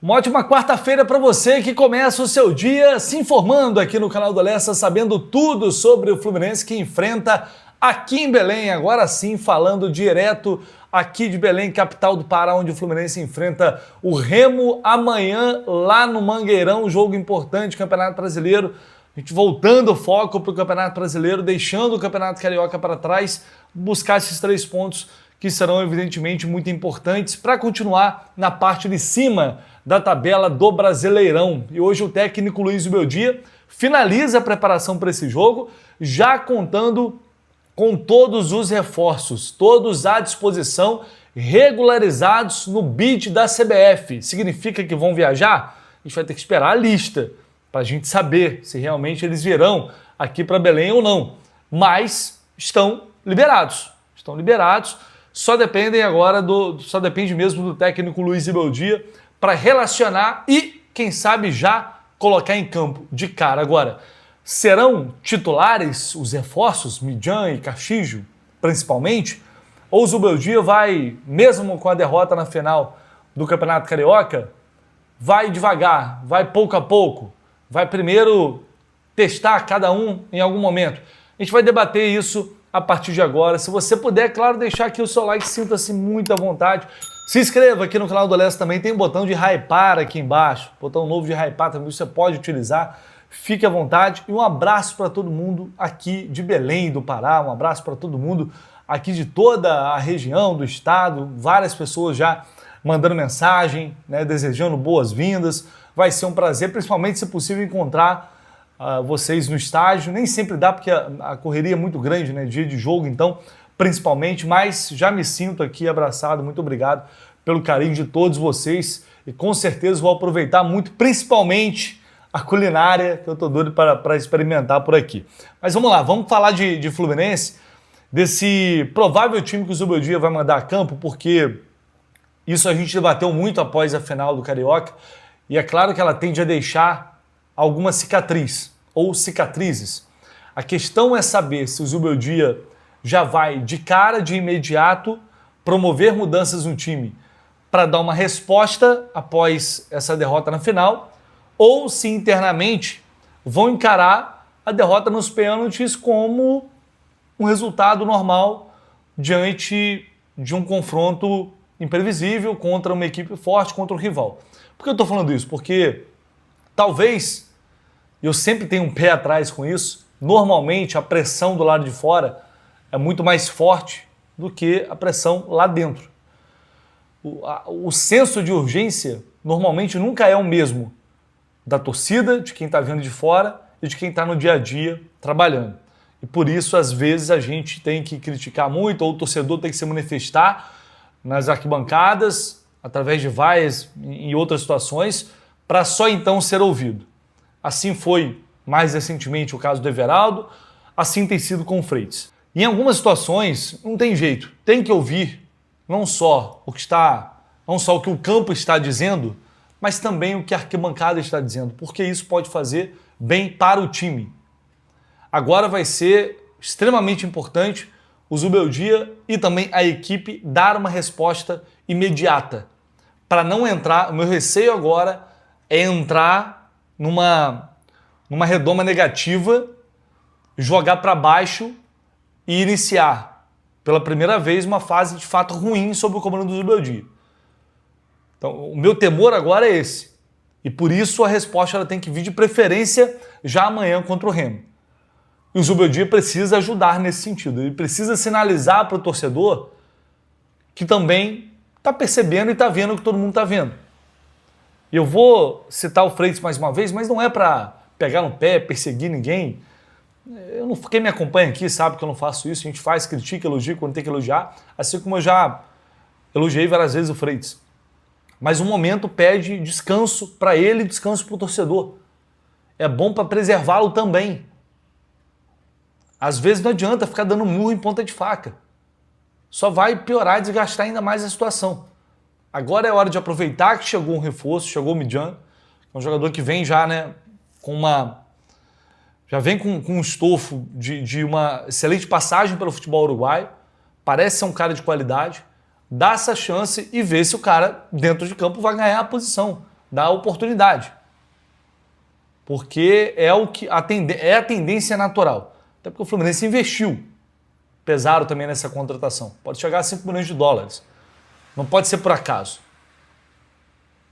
Uma ótima quarta-feira para você que começa o seu dia se informando aqui no canal do Lessa, sabendo tudo sobre o Fluminense que enfrenta aqui em Belém. Agora sim, falando direto aqui de Belém, capital do Pará, onde o Fluminense enfrenta o Remo amanhã lá no Mangueirão, jogo importante, Campeonato Brasileiro. A gente voltando o foco para o Campeonato Brasileiro, deixando o Campeonato Carioca para trás, buscar esses 3 pontos que serão evidentemente muito importantes para continuar na parte de cima da tabela do Brasileirão. E hoje o técnico Luiz Beldia finaliza a preparação para esse jogo, já contando com todos os reforços, todos à disposição, regularizados no BID da CBF. Significa que vão viajar? A gente vai ter que esperar a lista para a gente saber se realmente eles virão aqui para Belém ou não. Mas estão liberados. Estão liberados. Só depende mesmo do técnico Luiz Beldia para relacionar e, quem sabe, já colocar em campo de cara. Agora, serão titulares os reforços, Midjan e Castillo, principalmente? Ou o Zubeldia vai, mesmo com a derrota na final do Campeonato Carioca, vai devagar, vai pouco a pouco, vai primeiro testar cada um em algum momento? A gente vai debater isso a partir de agora. Se você puder, é claro, deixar aqui o seu like, sinta-se muito à vontade. Se inscreva aqui no canal do Lessa também, tem um botão de hypar aqui embaixo, botão novo de hypar também, você pode utilizar, fique à vontade. E um abraço para todo mundo aqui de Belém do Pará, um abraço para todo mundo aqui de toda a região do estado, várias pessoas já mandando mensagem, né, desejando boas-vindas. Vai ser um prazer, principalmente se possível, encontrar vocês no estádio. Nem sempre dá porque a correria é muito grande, né? Dia de jogo, então, principalmente, mas já me sinto aqui abraçado. Muito obrigado pelo carinho de todos vocês e com certeza vou aproveitar muito, principalmente a culinária que eu tô doido para experimentar por aqui. Mas vamos lá, vamos falar de Fluminense, desse provável time que o Zubeldia vai mandar a campo, porque isso a gente debateu muito após a final do Carioca e é claro que ela tende a deixar alguma cicatriz ou cicatrizes. A questão é saber se o Zubeldia já vai de cara, de imediato, promover mudanças no time para dar uma resposta após essa derrota na final, ou se internamente vão encarar a derrota nos pênaltis como um resultado normal diante de um confronto imprevisível contra uma equipe forte, contra o rival. Por que eu estou falando isso? Porque talvez, eu sempre tenho um pé atrás com isso, normalmente a pressão do lado de fora é muito mais forte do que a pressão lá dentro. O senso de urgência normalmente nunca é o mesmo da torcida, de quem está vendo de fora e de quem está no dia a dia trabalhando. E por isso, às vezes, a gente tem que criticar muito, ou o torcedor tem que se manifestar nas arquibancadas, através de vaias em outras situações, para só então ser ouvido. Assim foi mais recentemente o caso do Everaldo, assim tem sido com o Freitas. Em algumas situações, não tem jeito, tem que ouvir não só o que o campo está dizendo, mas também o que a arquibancada está dizendo, porque isso pode fazer bem para o time. Agora vai ser extremamente importante o Zubeldia e também a equipe dar uma resposta imediata, para não entrar, o meu receio agora é entrar numa redoma negativa, jogar para baixo e iniciar pela primeira vez uma fase de fato ruim sob o comando do Zubeldia. Então, o meu temor agora é esse. E por isso a resposta ela tem que vir de preferência já amanhã contra o Remo. E o Zubeldia precisa ajudar nesse sentido. Ele precisa sinalizar para o torcedor que também está percebendo e está vendo o que todo mundo está vendo. E eu vou citar o Freitas mais uma vez, mas não é para pegar no pé, perseguir ninguém. Quem me acompanha aqui sabe que eu não faço isso. A gente faz, critica, elogia quando tem que elogiar, assim como eu já elogiei várias vezes o Freitas. Mas o momento pede descanso para ele e descanso para o torcedor. É bom para preservá-lo também. Às vezes não adianta ficar dando murro em ponta de faca. Só vai piorar e desgastar ainda mais a situação. Agora é hora de aproveitar que chegou um reforço, chegou o Midjan, é um jogador que vem já, né, já vem com um estofo de uma excelente passagem pelo futebol uruguaio, parece ser um cara de qualidade, dá essa chance e vê se o cara dentro de campo vai ganhar a posição, dar oportunidade. Porque é a tendência natural. Até porque o Fluminense investiu. Pesaram também nessa contratação. Pode chegar a 5 milhões de dólares. Não pode ser por acaso.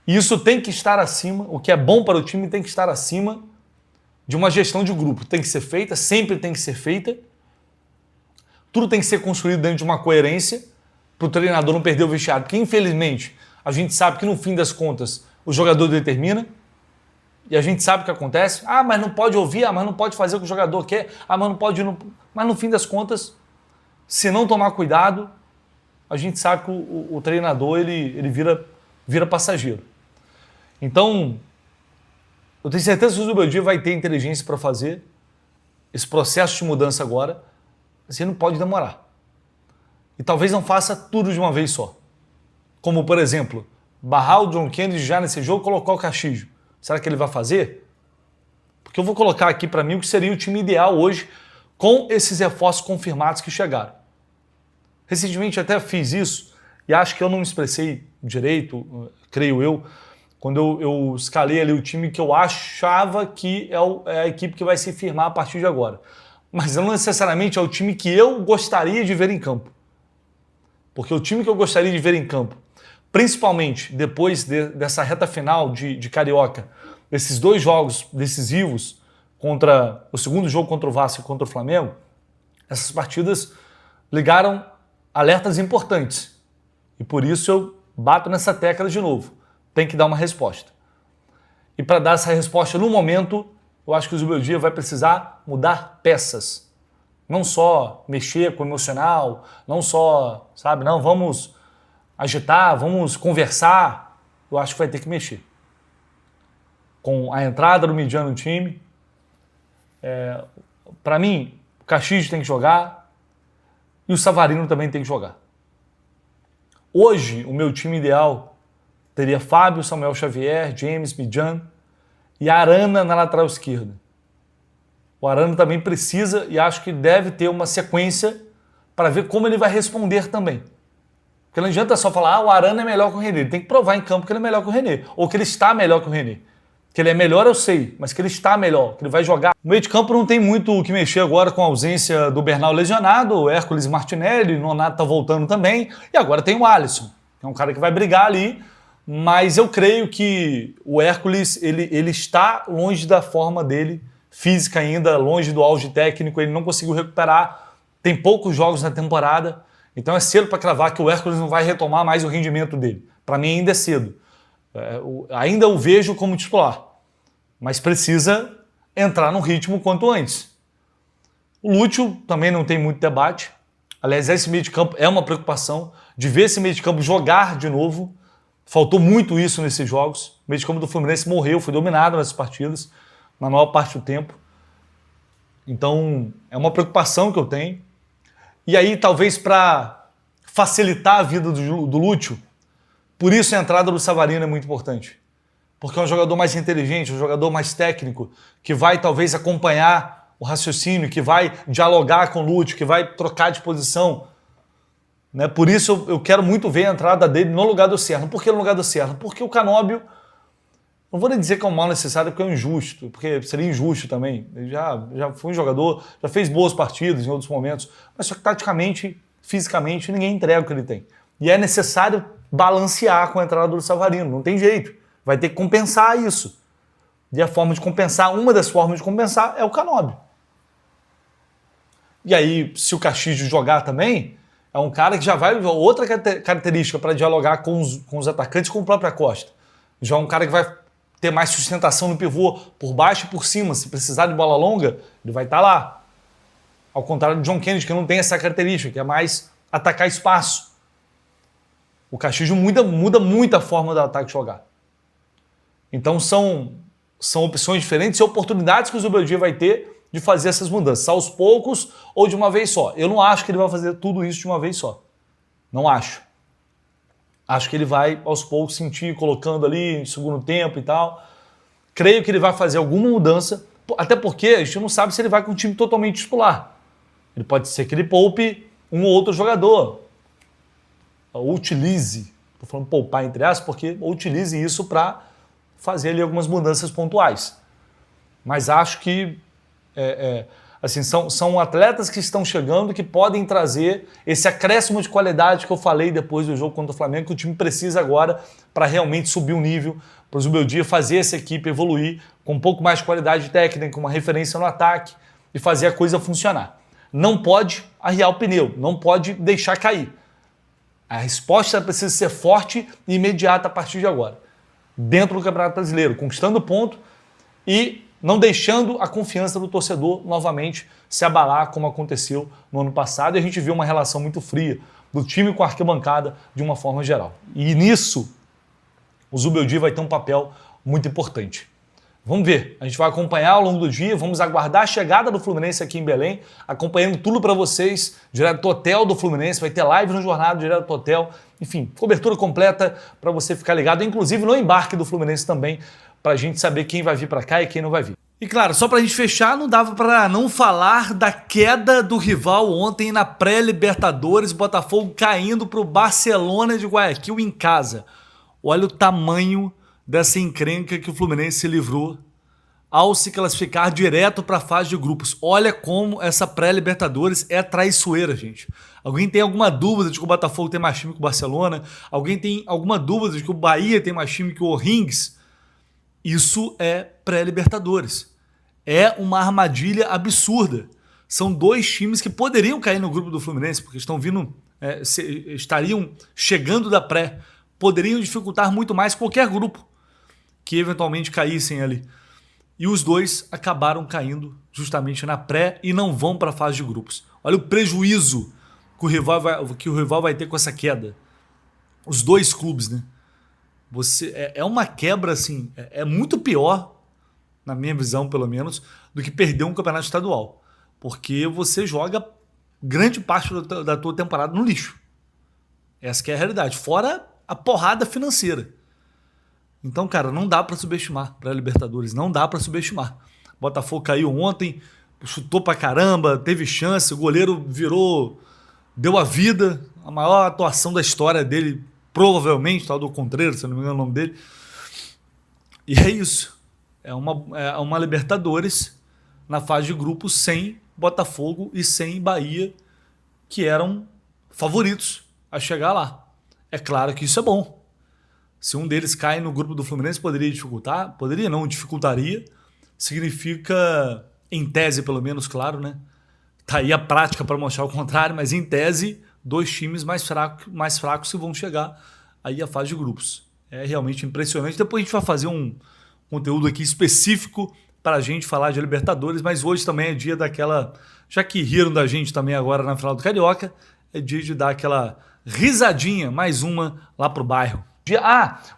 E isso tem que estar acima, o que é bom para o time tem que estar acima de uma gestão de grupo. Tem que ser feita, sempre tem que ser feita. Tudo tem que ser construído dentro de uma coerência para o treinador não perder o vestiário. Porque, infelizmente, a gente sabe que no fim das contas o jogador determina. E a gente sabe o que acontece. Ah, mas não pode ouvir, mas não pode fazer o que o jogador quer. Mas não pode... Mas no fim das contas, se não tomar cuidado, a gente sabe que o treinador ele vira passageiro. Então, eu tenho certeza que o Zubeldia vai ter inteligência para fazer esse processo de mudança agora. Assim, não pode demorar. E talvez não faça tudo de uma vez só. Como, por exemplo, barrar o John Kennedy já nesse jogo, colocar o Castillo. Será que ele vai fazer? Porque eu vou colocar aqui para mim o que seria o time ideal hoje com esses reforços confirmados que chegaram. Recentemente até fiz isso e acho que eu não me expressei direito, creio eu, quando eu escalei ali o time que eu achava que é a equipe que vai se firmar a partir de agora. Mas não necessariamente é o time que eu gostaria de ver em campo. Porque o time que eu gostaria de ver em campo, principalmente depois dessa reta final de Carioca, esses 2 jogos decisivos, o segundo jogo contra o Vasco e contra o Flamengo, essas partidas ligaram alertas importantes. E por isso eu bato nessa tecla de novo. Tem que dar uma resposta. E para dar essa resposta no momento, eu acho que o Zubeldia vai precisar mudar peças. Não só mexer com o emocional, não só, sabe, não, vamos agitar, vamos conversar. Eu acho que vai ter que mexer. Com a entrada do Midian no time, para mim, o Castillo tem que jogar e o Savarino também tem que jogar. Hoje, o meu time ideal teria Fábio, Samuel Xavier, James, Midian e Arana na lateral esquerda. O Arana também precisa e acho que deve ter uma sequência para ver como ele vai responder também. Porque não adianta só falar, o Arana é melhor que o René. Ele tem que provar em campo que ele é melhor que o René. Ou que ele está melhor que o René. Que ele é melhor eu sei, mas que ele está melhor, que ele vai jogar. No meio de campo não tem muito o que mexer agora com a ausência do Bernal lesionado, o Hércules Martinelli, o Nonato está voltando também. E agora tem o Alisson, que é um cara que vai brigar ali. Mas eu creio que o Hércules ele está longe da forma dele, física ainda, longe do auge técnico, ele não conseguiu recuperar, tem poucos jogos na temporada, então é cedo para cravar que o Hércules não vai retomar mais o rendimento dele. Para mim ainda é cedo. Ainda o vejo como titular, mas precisa entrar no ritmo quanto antes. O Lúcio também não tem muito debate, aliás, esse meio de campo é uma preocupação, de ver esse meio de campo jogar de novo. Faltou muito isso nesses jogos. O meio de campo do Fluminense morreu, foi dominado nessas partidas, na maior parte do tempo. Então, é uma preocupação que eu tenho. E aí, talvez para facilitar a vida do Lúcio, por isso a entrada do Savarino é muito importante. Porque é um jogador mais inteligente, um jogador mais técnico, que vai talvez acompanhar o raciocínio, que vai dialogar com o Lúcio, que vai trocar de posição. Né? Por isso eu quero muito ver a entrada dele no lugar do Serra. Por que no lugar do Serra? Porque o Canóbio, não vou nem dizer que é um mal necessário, porque é injusto, porque seria injusto também. Ele já foi um jogador, já fez boas partidas em outros momentos, mas só que taticamente, fisicamente, ninguém entrega o que ele tem. E é necessário balancear com a entrada do Savarino, não tem jeito. Vai ter que compensar isso. E a forma de compensar, uma das formas de compensar é o Canóbio. E aí, se o Castillo jogar também, é um cara que já vai... Outra característica para dialogar com os atacantes, com o próprio Costa. Já é um cara que vai ter mais sustentação no pivô, por baixo e por cima. Se precisar de bola longa, ele vai estar lá. Ao contrário do John Kennedy, que não tem essa característica, que é mais atacar espaço. O Castillo muda muito a forma do ataque jogar. Então são opções diferentes e oportunidades que o Zubeldia vai ter de fazer essas mudanças, aos poucos ou de uma vez só. Eu não acho que ele vai fazer tudo isso de uma vez só. Não acho. Acho que ele vai, aos poucos, sentir, colocando ali em segundo tempo e tal. Creio que ele vai fazer alguma mudança, até porque a gente não sabe se ele vai com um time totalmente titular. Ele pode ser que ele poupe um ou outro jogador. Utilize, estou falando poupar entre aspas, porque utilize isso para fazer ali algumas mudanças pontuais. Mas acho que assim, são atletas que estão chegando que podem trazer esse acréscimo de qualidade que eu falei depois do jogo contra o Flamengo, que o time precisa agora para realmente subir o nível, para o Zubeldia fazer essa equipe evoluir com um pouco mais de qualidade técnica, uma referência no ataque e fazer a coisa funcionar. Não pode arriar o pneu, não pode deixar cair. A resposta precisa ser forte e imediata a partir de agora, dentro do Campeonato Brasileiro, conquistando ponto e não deixando a confiança do torcedor novamente se abalar como aconteceu no ano passado. E a gente viu uma relação muito fria do time com a arquibancada de uma forma geral. E nisso, o Zubeldia vai ter um papel muito importante. Vamos ver, a gente vai acompanhar ao longo do dia, vamos aguardar a chegada do Fluminense aqui em Belém, acompanhando tudo para vocês, direto do hotel do Fluminense, vai ter live no Jornada direto do hotel, enfim, cobertura completa para você ficar ligado, inclusive no embarque do Fluminense também, para a gente saber quem vai vir para cá e quem não vai vir. E claro, só para a gente fechar, não dava para não falar da queda do rival ontem na pré-Libertadores, Botafogo caindo para o Barcelona de Guayaquil em casa. Olha o tamanho dessa encrenca que o Fluminense se livrou ao se classificar direto para a fase de grupos. Olha como essa pré-Libertadores é traiçoeira, gente. Alguém tem alguma dúvida de que o Botafogo tem mais time que o Barcelona? Alguém tem alguma dúvida de que o Bahia tem mais time que o O'Higgins? Isso é pré-Libertadores. É uma armadilha absurda. São dois times que poderiam cair no grupo do Fluminense, porque estariam chegando da pré. Poderiam dificultar muito mais qualquer grupo que eventualmente caíssem ali. E os dois acabaram caindo justamente na pré e não vão para a fase de grupos. Olha o prejuízo que o rival vai ter com essa queda. Os dois clubes, né? É uma quebra, assim, é muito pior, na minha visão pelo menos, do que perder um campeonato estadual. Porque você joga grande parte da tua temporada no lixo. Essa que é a realidade. Fora a porrada financeira. Então, cara, não dá para subestimar para a Libertadores. Não dá para subestimar. Botafogo caiu ontem, chutou pra caramba, teve chance, o goleiro deu a vida, a maior atuação da história dele, provavelmente, tal do Contreras, se eu não me engano o nome dele. E é isso. É uma Libertadores na fase de grupos sem Botafogo e sem Bahia, que eram favoritos a chegar lá. É claro que isso é bom. Se um deles cai no grupo do Fluminense, poderia dificultar? Poderia não, dificultaria. Significa, em tese pelo menos, claro, né? Tá aí a prática para mostrar o contrário, mas em tese, dois times mais fracos que vão chegar aí à fase de grupos. É realmente impressionante. Depois a gente vai fazer um conteúdo aqui específico para a gente falar de Libertadores, mas hoje também é dia daquela... Já que riram da gente também agora na final do Carioca, é dia de dar aquela risadinha, mais uma, lá pro bairro.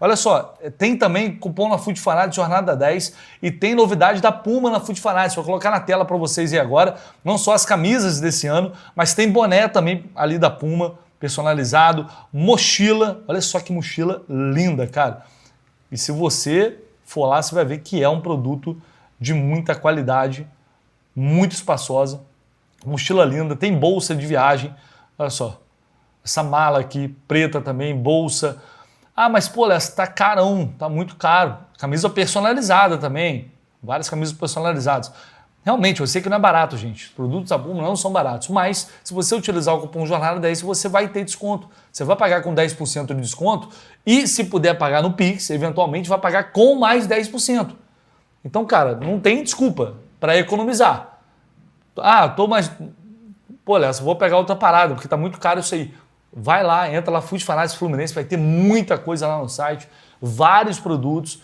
Olha só, tem também cupom na Food Fanatics Jornada 10 e tem novidade da Puma na Food Fanatics. Vou colocar na tela para vocês aí agora, não só as camisas desse ano, mas tem boné também ali da Puma, personalizado, mochila, olha só que mochila linda, cara. E se você for lá, você vai ver que é um produto de muita qualidade, muito espaçosa, mochila linda, tem bolsa de viagem, olha só, essa mala aqui, preta também, bolsa. Mas pô, Léo, tá carão, tá muito caro. Camisa personalizada também, várias camisas personalizadas. Realmente, eu sei que não é barato, gente. Os produtos da Puma não são baratos, mas se você utilizar o cupom Jornada 10, você vai ter desconto. Você vai pagar com 10% de desconto e se puder pagar no Pix, eventualmente vai pagar com mais 10%. Então, cara, não tem desculpa para economizar. Tô mais... Pô, Léo, vou pegar outra parada, porque tá muito caro isso aí. Vai lá, entra lá, Food Fanatics Fluminense, vai ter muita coisa lá no site, vários produtos,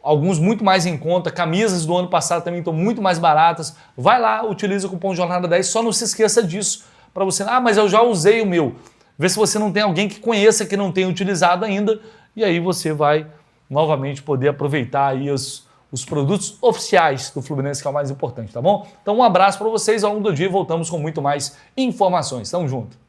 alguns muito mais em conta, camisas do ano passado também estão muito mais baratas. Vai lá, utiliza o cupom Jornada 10, só não se esqueça disso, para você, mas eu já usei o meu. Vê se você não tem alguém que conheça, que não tenha utilizado ainda, e aí você vai novamente poder aproveitar aí os produtos oficiais do Fluminense, que é o mais importante, tá bom? Então um abraço para vocês, ao longo do dia voltamos com muito mais informações. Tamo junto!